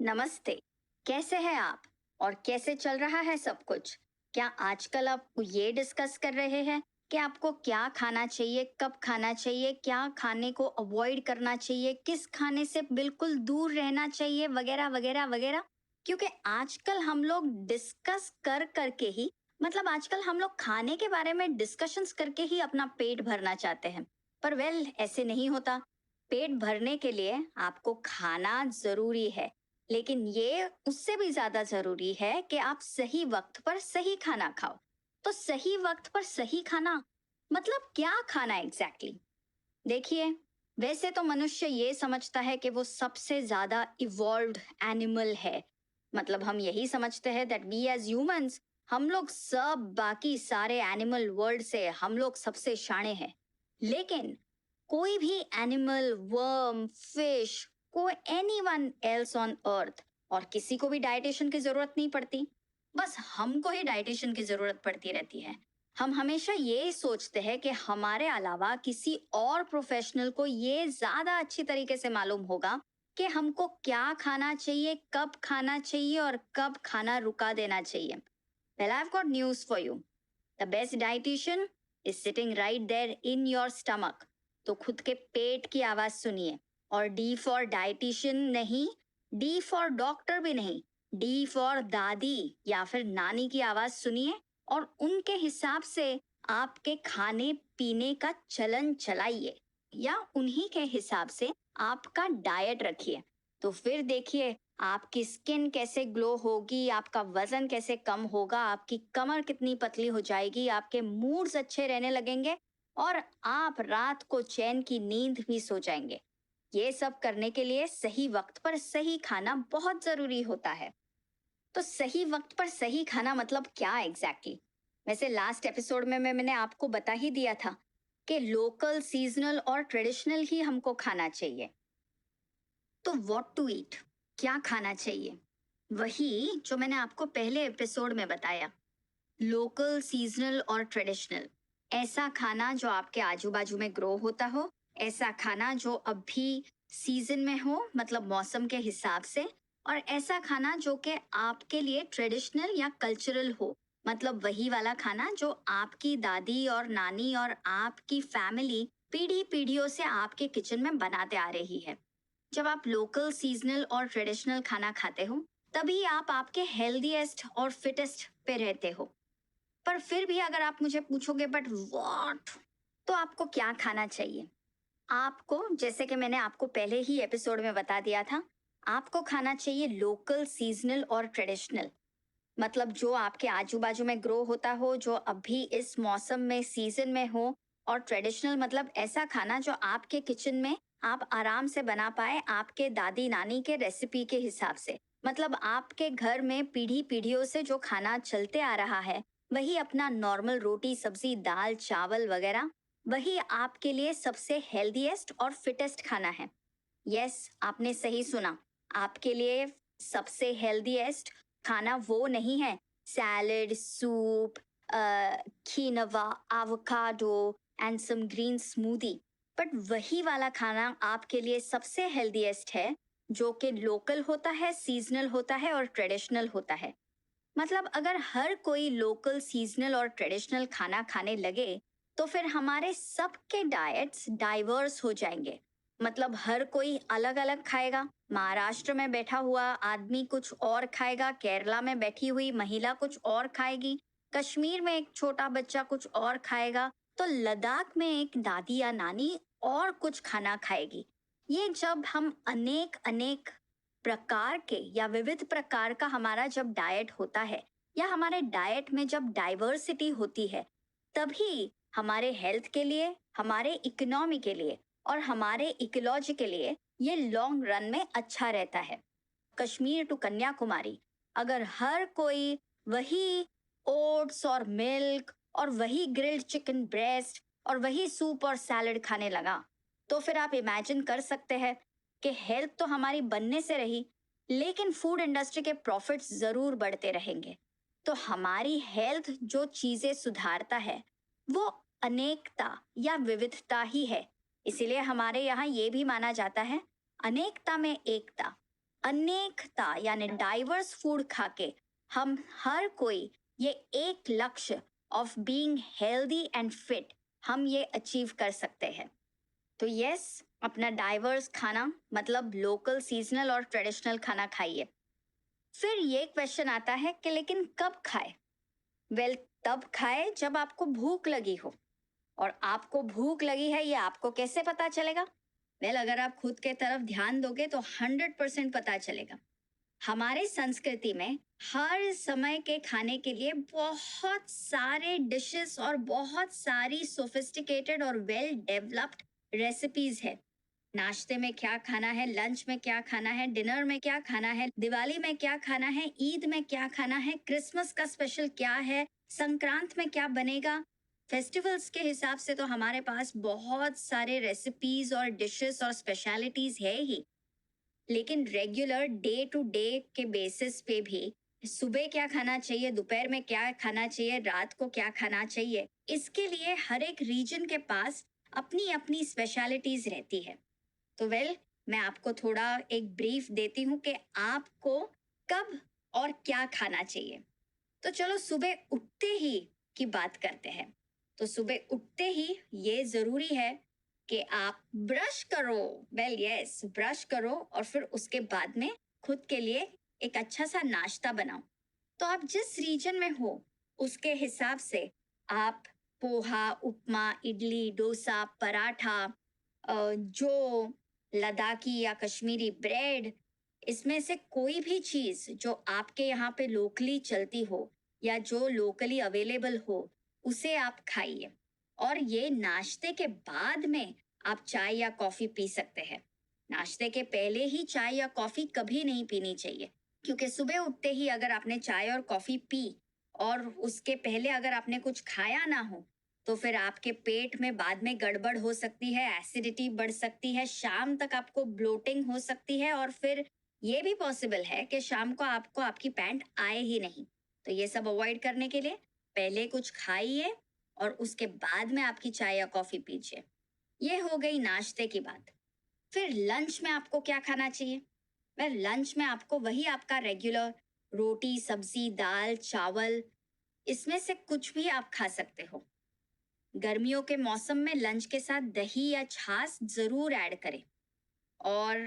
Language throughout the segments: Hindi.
नमस्ते। कैसे हैं आप? और कैसे चल रहा है सब कुछ? क्या आजकल आप ये डिस्कस कर रहे हैं कि आपको क्या खाना चाहिए, कब खाना चाहिए, क्या खाने को अवॉइड करना चाहिए, किस खाने से बिल्कुल दूर रहना चाहिए, वगैरह वगैरह वगैरह? क्योंकि आजकल हम लोग डिस्कस कर करके ही, मतलब आजकल हम लोग खाने के बारे में डिस्कशंस करके ही अपना पेट भरना चाहते हैं। पर ऐसे नहीं होता। पेट भरने के लिए आपको खाना जरूरी है, लेकिन ये उससे भी ज्यादा जरूरी है कि आप सही वक्त पर सही खाना खाओ। तो सही वक्त पर सही खाना मतलब क्या खाना एग्जैक्टली देखिए, वैसे तो मनुष्य ये समझता है कि वो सबसे ज्यादा इवॉल्व्ड एनिमल है। मतलब हम यही समझते हैं दैट वी एज ह्यूमंस, हम लोग सब बाकी सारे एनिमल वर्ल्ड से हम लोग सबसे शाणे हैं। लेकिन कोई भी एनिमल, वर्म, फिश, को एनीवन एल्स ऑन अर्थ, और किसी को भी डाइटेशन की जरूरत नहीं पड़ती। बस हमको ही डाइटेशन की जरूरत पड़ती रहती है। हम हमेशा ये सोचते हैं कि हमारे अलावा किसी और प्रोफेशनल को ये ज्यादा अच्छी तरीके से मालूम होगा कि हमको क्या खाना चाहिए, कब खाना चाहिए और कब खाना रुका देना चाहिए। Well, I've got news for you. The best dietitian is sitting right there in your stomach. तो खुद के पेट की आवाज सुनिए। और डी फॉर डाइटिशियन नहीं, डी फॉर डॉक्टर भी नहीं, डी फॉर दादी या फिर नानी की आवाज सुनिए और उनके हिसाब से आपके खाने पीने का चलन चलाइए, या उन्हीं के हिसाब से आपका डाइट रखिए। तो फिर देखिए, आपकी स्किन कैसे ग्लो होगी, आपका वजन कैसे कम होगा, आपकी कमर कितनी पतली हो जाएगी, आपके मूड्स अच्छे रहने लगेंगे और आप रात को चैन की नींद भी सो जाएंगे। ये सब करने के लिए सही वक्त पर सही खाना बहुत जरूरी होता है। तो सही वक्त पर सही खाना मतलब क्या एग्जैक्टली वैसे लास्ट एपिसोड में मैंने आपको बता ही दिया था कि लोकल, सीजनल और ट्रेडिशनल ही हमको खाना चाहिए। तो व्हाट टू ईट, क्या खाना चाहिए, वही जो मैंने आपको पहले एपिसोड में बताया। लोकल, सीजनल और ट्रेडिशनल, ऐसा खाना जो आपके आजू बाजू में ग्रो होता हो, ऐसा खाना जो अभी सीजन में हो, मतलब मौसम के हिसाब से, और ऐसा खाना जो कि आपके लिए ट्रेडिशनल या कल्चरल हो, मतलब वही वाला खाना जो आपकी दादी और नानी और आपकी फैमिली पीढ़ी पीढ़ियों से आपके किचन में बनाते आ रही है। जब आप लोकल, सीजनल और ट्रेडिशनल खाना खाते हो, तभी आप आपके हेल्दीएस्ट और फिटेस्ट पे रहते हो। पर फिर भी अगर आप मुझे पूछोगे बट व्हाट, तो आपको क्या खाना चाहिए? आपको, जैसे कि मैंने आपको पहले ही एपिसोड में बता दिया था, आपको खाना चाहिए लोकल, सीजनल और ट्रेडिशनल। मतलब जो आपके आजू बाजू में ग्रो होता हो, जो अभी इस मौसम में, सीजन में हो। और ट्रेडिशनल मतलब ऐसा खाना जो आपके किचन में आप आराम से बना पाए, आपके दादी नानी के रेसिपी के हिसाब से। मतलब आपके घर में पीढ़ी पीढ़ियों से जो खाना चलते आ रहा है, वही अपना नॉर्मल रोटी सब्जी दाल चावल वगैरह, वही आपके लिए सबसे हेल्दीएस्ट और फिटेस्ट खाना है। यस, आपने सही सुना। आपके लिए सबसे हेल्दीएस्ट खाना वो नहीं है salad, soup, quinoa, avocado and some green smoothie. But वही वाला खाना आपके लिए सबसे हेल्दीएस्ट है जो कि लोकल होता है, सीजनल होता है और ट्रेडिशनल होता है। मतलब अगर हर कोई लोकल, सीजनल और ट्रेडिशनल खाना खाने लगे, तो फिर हमारे सबके डाइट्स डाइवर्स हो जाएंगे। मतलब हर कोई अलग अलग खाएगा। महाराष्ट्र में बैठा हुआ आदमी कुछ और खाएगा, केरला में बैठी हुई महिला कुछ और खाएगी, कश्मीर में एक छोटा बच्चा कुछ और खाएगा, तो लद्दाख में एक दादी या नानी और कुछ खाना खाएगी। ये जब हम अनेक अनेक प्रकार के या विविध प्रकार का हमारा जब डाइट होता है, या हमारे डाइट में जब डाइवर्सिटी होती है, तभी हमारे हेल्थ के लिए, हमारे इकोनॉमी के लिए और हमारे इकोलॉजी के लिए ये लॉन्ग रन में अच्छा रहता है। कश्मीर टू कन्याकुमारी, अगर हर कोई वही ओट्स और मिल्क और वही ग्रिल्ड चिकन ब्रेस्ट और वही सूप और सैलड खाने लगा, तो फिर आप इमेजिन कर सकते हैं कि हेल्थ तो हमारी बनने से रही, लेकिन फूड इंडस्ट्री के प्रॉफिट्स जरूर बढ़ते रहेंगे। तो हमारी हेल्थ जो चीजें सुधारता है, वो अनेकता या विविधता ही है। इसीलिए हमारे यहाँ ये भी माना जाता है, अनेकता में एकता। अनेकता यानी डाइवर्स फूड खा के हम हर कोई ये एक लक्ष्य of being healthy and fit हम ये अचीव कर सकते हैं। तो यस, अपना डाइवर्स खाना मतलब लोकल, सीजनल और ट्रेडिशनल खाना खाइए। फिर ये क्वेश्चन आता है कि लेकिन कब खाए? वेल, तब खाए जब आपको भूख लगी हो। और आपको भूख लगी है ये आपको कैसे पता चलेगा? वेल, अगर आप खुद के तरफ ध्यान दोगे तो 100% पता चलेगा। हमारे संस्कृति में हर समय के खाने के लिए बहुत सारे डिशेस और बहुत सारी सोफिस्टिकेटेड और वेल डेवलप्ड रेसिपीज है। नाश्ते में क्या खाना है, लंच में क्या खाना है, डिनर में क्या खाना है, दिवाली में क्या खाना है, ईद में क्या खाना है, क्रिसमस का स्पेशल क्या है, संक्रांत में क्या बनेगा। फेस्टिवल्स के हिसाब से तो हमारे पास बहुत सारे रेसिपीज और डिशेस और स्पेशलिटीज है ही। लेकिन रेगुलर डे टू डे के बेसिस पे भी सुबह क्या खाना चाहिए, दोपहर में क्या खाना चाहिए, रात को क्या खाना चाहिए, इसके लिए हर एक रीजन के पास अपनी अपनी स्पेशलिटीज रहती है। तो मैं आपको थोड़ा एक ब्रीफ देती हूँ कि आपको कब और क्या खाना चाहिए। तो चलो सुबह उठते ही की बात करते हैं। तो सुबह उठते ही ये जरूरी है कि आप ब्रश करो। यस, ब्रश करो और फिर उसके बाद में खुद के लिए एक अच्छा सा नाश्ता बनाओ। तो आप जिस रीजन में हो उसके हिसाब से आप पोहा, उपमा, इडली, डोसा, पराठा, जो लद्दाखी या कश्मीरी ब्रेड, इसमें से कोई भी चीज जो आपके यहाँ पे लोकली चलती हो या जो लोकली अवेलेबल हो उसे आप खाइए। और ये नाश्ते के बाद में आप चाय या कॉफी पी सकते हैं। नाश्ते के पहले ही चाय या कॉफी कभी नहीं पीनी चाहिए, क्योंकि सुबह उठते ही अगर आपने चाय और कॉफी पी और उसके पहले अगर आपने कुछ खाया ना हो तो फिर आपके पेट में बाद में गड़बड़ हो सकती है, एसिडिटी बढ़ सकती है, शाम तक आपको ब्लोटिंग हो सकती है और फिर ये भी पॉसिबल है कि शाम को आपको आपकी पैंट आए ही नहीं। तो ये सब अवॉइड करने के लिए पहले कुछ खाइए और उसके बाद में आपकी चाय या कॉफी पीजिए। ये हो गई नाश्ते की बात। फिर लंच में आपको क्या खाना चाहिए? लंच में आपको वही आपका रेगुलर रोटी, सब्जी, दाल, चावल, इसमें से कुछ भी आप खा सकते हो। गर्मियों के मौसम में लंच के साथ दही या छाछ जरूर ऐड करें। और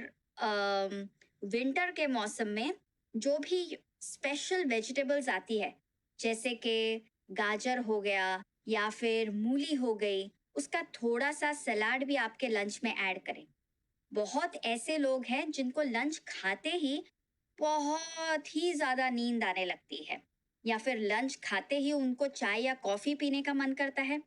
विंटर के मौसम में जो भी स्पेशल वेजिटेबल्स आती है, जैसे कि गाजर हो गया या फिर मूली हो गई, उसका थोड़ा सा सलाद भी आपके लंच में ऐड करें। बहुत ऐसे लोग हैं जिनको लंच खाते ही बहुत ही ज्यादा नींद आने लगती है, या फिर लंच खाते ही उनको चाय या कॉफी पीने का मन करता है,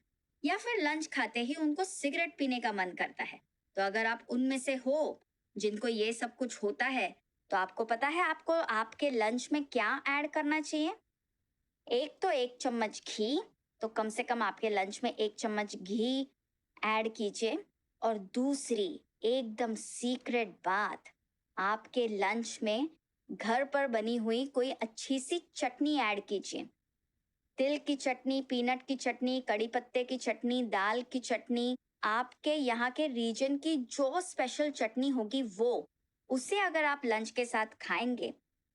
या फिर लंच खाते ही उनको सिगरेट पीने का मन करता है। तो अगर आप उनमें से हो जिनको ये सब कुछ होता है, तो आपको पता है आपको आपके लंच में क्या ऐड करना चाहिए? एक तो 1 चम्मच घी, तो कम से कम आपके लंच में 1 चम्मच घी ऐड कीजिए। और दूसरी एकदम सीक्रेट बात, आपके लंच में घर पर बनी हुई कोई अच्छी सी चटनी ऐड कीजिए। तिल की चटनी, पीनट की चटनी, कड़ी पत्ते की चटनी, दाल की चटनी, आपके यहाँ के रीजन की जो स्पेशल चटनी होगी वो, उसे अगर आप लंच के साथ खाएंगे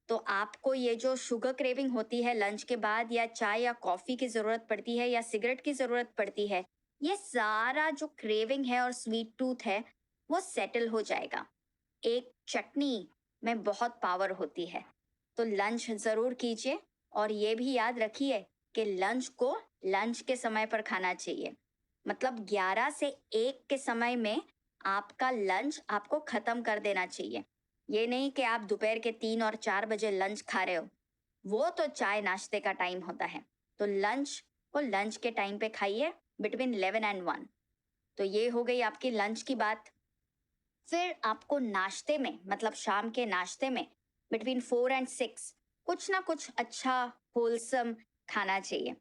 तो आपको ये जो शुगर क्रेविंग होती है लंच के बाद, या चाय या कॉफी की जरूरत पड़ती है या सिगरेट की जरूरत पड़ती है, ये सारा जो क्रेविंग है और स्वीट टूथ है वो सेटल हो जाएगा। एक चटनी में बहुत पावर होती है। तो लंच जरूर कीजिए और ये भी याद रखिए कि लंच को लंच के समय पर खाना चाहिए। मतलब 11 से 1 के समय में आपका लंच आपको खत्म कर देना चाहिए। ये नहीं कि आप दोपहर के 3 और 4 बजे लंच खा रहे हो, वो तो चाय नाश्ते का टाइम होता है। तो लंच को लंच के टाइम पे खाइए, बिटवीन 11 एंड 1। तो ये हो गई आपकी लंच की बात। फिर आपको नाश्ते में, मतलब शाम के नाश्ते में, बिटवीन 4 एंड 6 कुछ ना कुछ अच्छा होलसम खाना चाहिए।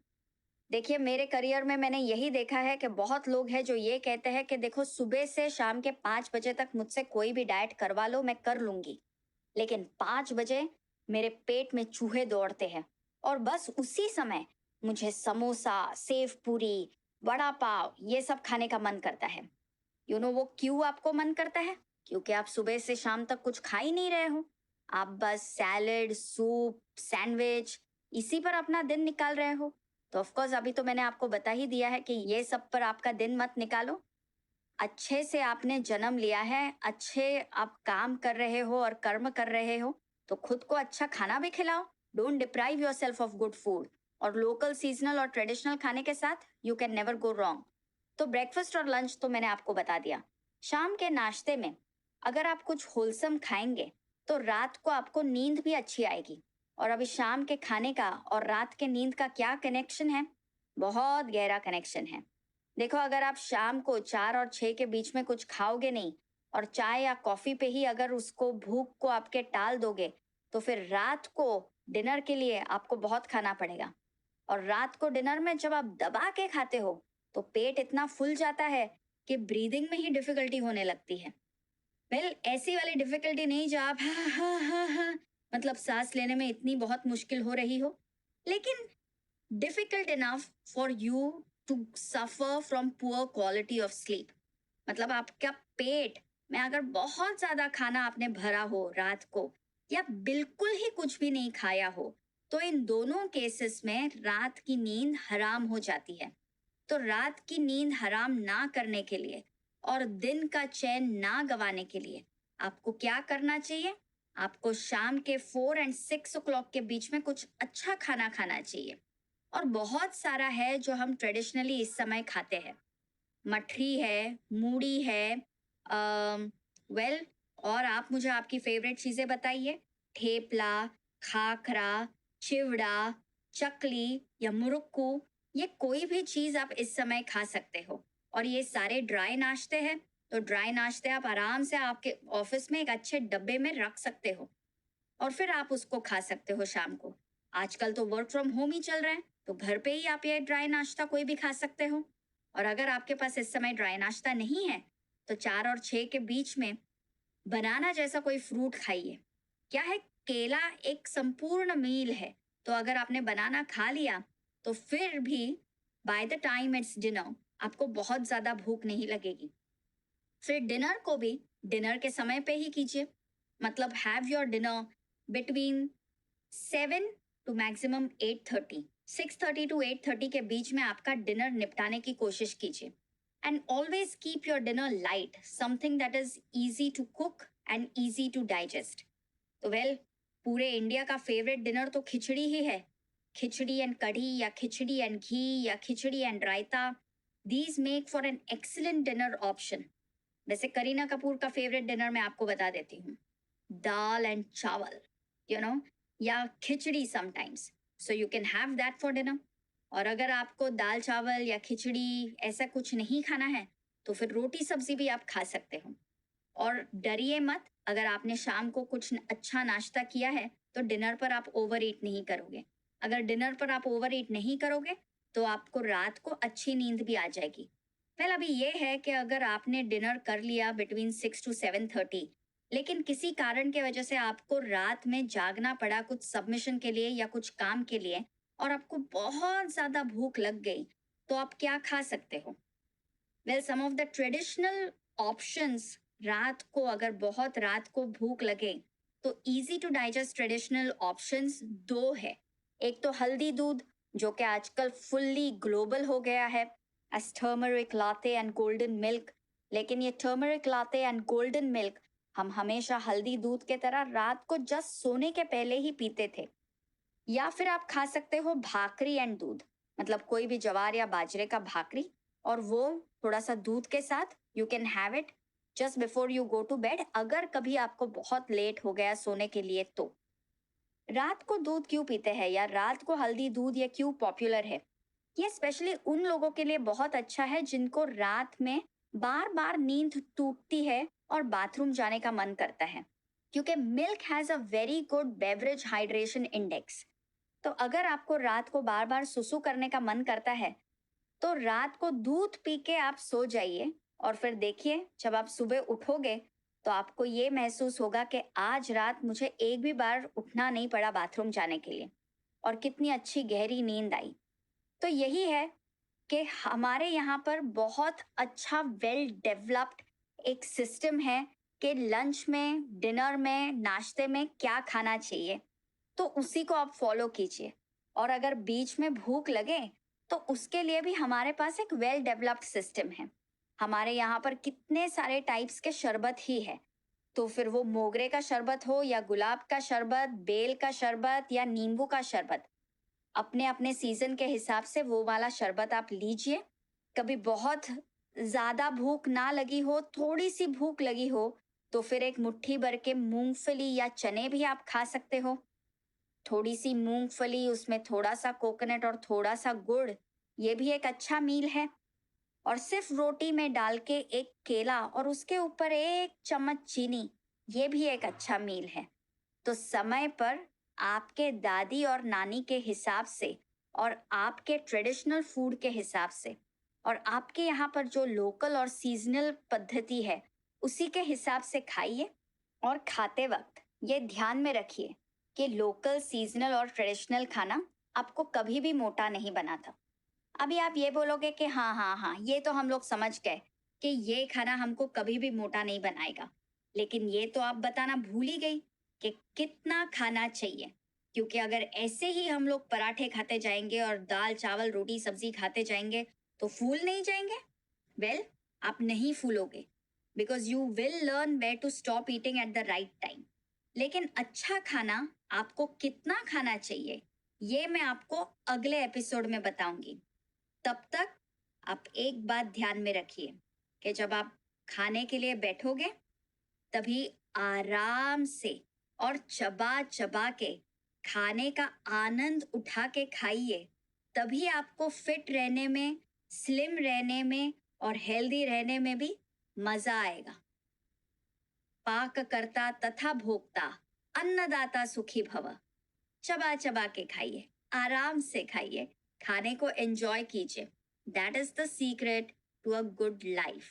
देखिए, मेरे करियर में मैंने यही देखा है कि बहुत लोग हैं जो ये कहते हैं कि देखो, सुबह से शाम के 5 बजे तक मुझसे कोई भी डाइट करवा लो, मैं कर लूंगी। लेकिन 5 बजे मेरे पेट में चूहे दौड़ते हैं और बस उसी समय मुझे समोसा, सेव पूरी, वड़ा पाव, ये सब खाने का मन करता है। वो क्यों आपको मन करता है? क्योंकि आप सुबह से शाम तक कुछ खा ही नहीं रहे हो। आप बस सैलेड, सूप, सैंडविच इसी पर अपना दिन निकाल रहे हो। तो ऑफ कोर्स अभी तो मैंने आपको बता ही दिया है कि ये सब पर आपका दिन मत निकालो। अच्छे से आपने जन्म लिया है, अच्छे आप काम कर रहे हो और कर्म कर रहे हो, तो खुद को अच्छा खाना भी खिलाओ। Don't deprive yourself of good food. और लोकल, सीजनल और ट्रेडिशनल खाने के साथ you can never go wrong. तो ब्रेकफास्ट और लंच तो मैंने आपको बता दिया। शाम के नाश्ते में अगर आप कुछ होलसम खाएंगे, तो रात को आपको नींद भी अच्छी आएगी। और अभी शाम के खाने का और रात के नींद का क्या कनेक्शन है? बहुत गहरा कनेक्शन है। देखो, अगर आप शाम को 4 और 6 के बीच में कुछ खाओगे नहीं और चाय या कॉफी पे ही अगर उसको भूख को आपके टाल दोगे, तो फिर रात को डिनर के लिए आपको बहुत खाना पड़ेगा। और रात को डिनर में जब आप दबा के खाते हो, तो पेट इतना फूल जाता है कि ब्रीदिंग में ही डिफिकल्टी होने लगती है। वेल, ऐसी वाली डिफिकल्टी नहीं जो आप हाँ हाँ हाँ हाँ मतलब सांस लेने में इतनी बहुत मुश्किल हो रही हो, लेकिन difficult enough for you to suffer from poor quality of sleep. मतलब आपका पेट में अगर बहुत ज्यादा खाना आपने भरा हो रात को, या बिल्कुल ही कुछ भी नहीं खाया हो, तो इन दोनों केसेस में रात की नींद हराम हो जाती है। तो रात की नींद हराम ना करने के लिए और दिन का चैन ना गवाने के लिए आपको क्या करना चाहिए? आपको शाम के 4 और 6 o'clock के बीच में कुछ अच्छा खाना खाना चाहिए। और बहुत सारा है जो हम ट्रेडिशनली इस समय खाते हैं। मठरी है, मूढ़ी है, वेल, और आप मुझे आपकी फेवरेट चीजें बताइए। ठेपला, खाखरा, चिवड़ा, चकली या मुरुक्कू, ये कोई भी चीज आप इस समय खा सकते हो। और ये सारे ड्राई नाश्ते हैं। तो ड्राई नाश्ते आप आराम से आपके ऑफिस में एक अच्छे डब्बे में रख सकते हो और फिर आप उसको खा सकते हो शाम को। आजकल तो वर्क फ्रॉम होम ही चल रहा है, तो घर पे ही आप ये ड्राई नाश्ता कोई भी खा सकते हो। और अगर आपके पास इस समय ड्राई नाश्ता नहीं है, तो 4 और 6 के बीच में बनाना जैसा कोई फ्रूट खाइए। क्या है, केला एक संपूर्ण मील है। तो अगर आपने बनाना खा लिया, तो फिर भी by the time it's dinner आपको बहुत ज्यादा भूख नहीं लगेगी। फिर डिनर को भी डिनर के समय पे ही कीजिए। मतलब have your dinner between 7 to maximum 8:30, 6:30 to 8:30 के बीच में आपका डिनर निपटाने की कोशिश कीजिए। And always keep your dinner light, something that is easy to cook and easy to digest. तो वेल, पूरे इंडिया का फेवरेट डिनर तो खिचड़ी ही है। खिचड़ी एंड कढ़ी, या खिचड़ी एंड घी, या khichdi and raita, these make for an excellent dinner option. वैसे करीना कपूर का फेवरेट डिनर मैं आपको बता देती हूँ। Dal and chawal, you know, या khichdi sometimes. So you can have that for dinner. और अगर आपको दाल चावल या खिचड़ी ऐसा कुछ नहीं खाना है, तो फिर रोटी सब्जी भी आप खा सकते हो। और डरिए मत, अगर आपने शाम को कुछ अच्छा नाश्ता किया है, तो डिनर पर आप ओवर ईट नहीं करोगे। अगर डिनर पर आप ओवर ईट नहीं करोगे, तो आपको रात को अच्छी नींद भी आ जाएगी। वेल, अभी ये है कि अगर आपने डिनर कर लिया बिटवीन 6 to 7:30, लेकिन किसी कारण के वजह से आपको रात में जागना पड़ा कुछ सबमिशन के लिए या कुछ काम के लिए, और आपको बहुत ज्यादा भूख लग गई, तो आप क्या खा सकते हो? Well, some of the traditional options, रात को अगर बहुत रात को भूख लगे, तो easy to digest traditional options दो है। एक तो हल्दी दूध, जो कि आजकल फुल्ली ग्लोबल हो गया है as turmeric latte and golden milk. लेकिन ये turmeric latte and golden milk हम हमेशा हल्दी दूध के तरह रात को जस्ट सोने के पहले ही पीते थे। या फिर आप खा सकते हो भाकरी एंड दूध, मतलब कोई भी जवार या बाजरे का भाकरी, और वो थोड़ा सा दूध के साथ you can have it just before you go to bed, अगर कभी आपको बहुत लेट हो गया सोने के लिए तो। रात को दूध क्यों पीते हैं, या रात को हल्दी दूध ये क्यों पॉपुलर है? ये स्पेशली उन लोगों के लिए बहुत अच्छा है जिनको रात में बार बार नींद टूटती है और बाथरूम जाने का मन करता है, क्योंकि milk has a very good beverage hydration index. तो अगर आपको रात को बार बार सुसु करने का मन करता है, तो रात को दूध पी के आप सो जाइए। और फिर देखिए, जब आप सुबह उठोगे, तो आपको ये महसूस होगा कि आज रात मुझे एक भी बार उठना नहीं पड़ा बाथरूम जाने के लिए, और कितनी अच्छी गहरी नींद आई। तो यही है कि हमारे यहाँ पर बहुत अच्छा वेल डेवलप्ड एक सिस्टम है कि लंच में, डिनर में, नाश्ते में क्या खाना चाहिए, तो उसी को आप फॉलो कीजिए। और अगर बीच में भूख लगे तो उसके लिए भी हमारे पास एक वेल डेवलप्ड सिस्टम है। हमारे यहाँ पर कितने सारे टाइप्स के शरबत ही है। तो फिर वो मोगरे का शरबत हो या गुलाब का शरबत, बेल का शरबत या नींबू का शरबत, अपने अपने सीजन के हिसाब से वो वाला शरबत आप लीजिए। कभी बहुत ज्यादा भूख ना लगी हो, थोड़ी सी भूख लगी हो, तो फिर एक मुट्ठी भर के मूंगफली या चने भी आप खा सकते हो। थोड़ी सी मूंगफली, उसमें थोड़ा सा कोकोनट और थोड़ा सा गुड़, ये भी एक अच्छा मील है। और सिर्फ रोटी में डाल के एक केला और उसके ऊपर एक चम्मच चीनी, ये भी एक अच्छा मील है। तो समय पर आपके दादी और नानी के हिसाब से और आपके ट्रेडिशनल फूड के हिसाब से और आपके यहाँ पर जो लोकल और सीजनल पद्धति है, उसी के हिसाब से खाइए। और खाते वक्त ये ध्यान में रखिए कि लोकल, सीजनल और ट्रेडिशनल खाना आपको कभी भी मोटा नहीं बनाता। अभी आप ये बोलोगे कि हाँ हाँ हाँ, ये तो हम लोग समझ गए कि ये खाना हमको कभी भी मोटा नहीं बनाएगा, लेकिन ये तो आप बताना भूल ही गई कि कितना खाना चाहिए। क्योंकि अगर ऐसे ही हम लोग पराठे खाते जाएंगे और दाल चावल रोटी सब्जी खाते जाएंगे तो फूल नहीं जाएंगे। वेल, आप नहीं फूलोगे, because you will learn where to stop eating at the right time. लेकिन अच्छा खाना आपको कितना खाना चाहिए, ये मैं आपको अगले एपिसोड में बताऊंगी। तब तक आप एक बात ध्यान में रखिए कि जब आप खाने के लिए बैठोगे, तभी आराम से और चबा चबा के खाने का आनंद उठा के खाइए। तभी आपको फिट रहने में, स्लिम रहने में और हेल्दी रहने में भी मजा आएगा। पाक करता तथा भोक्ता, अन्नदाता सुखी भव। चबा चबा के खाइए, आराम से खाइए, खाने को एंजॉय कीजिए। That is the secret to a good life.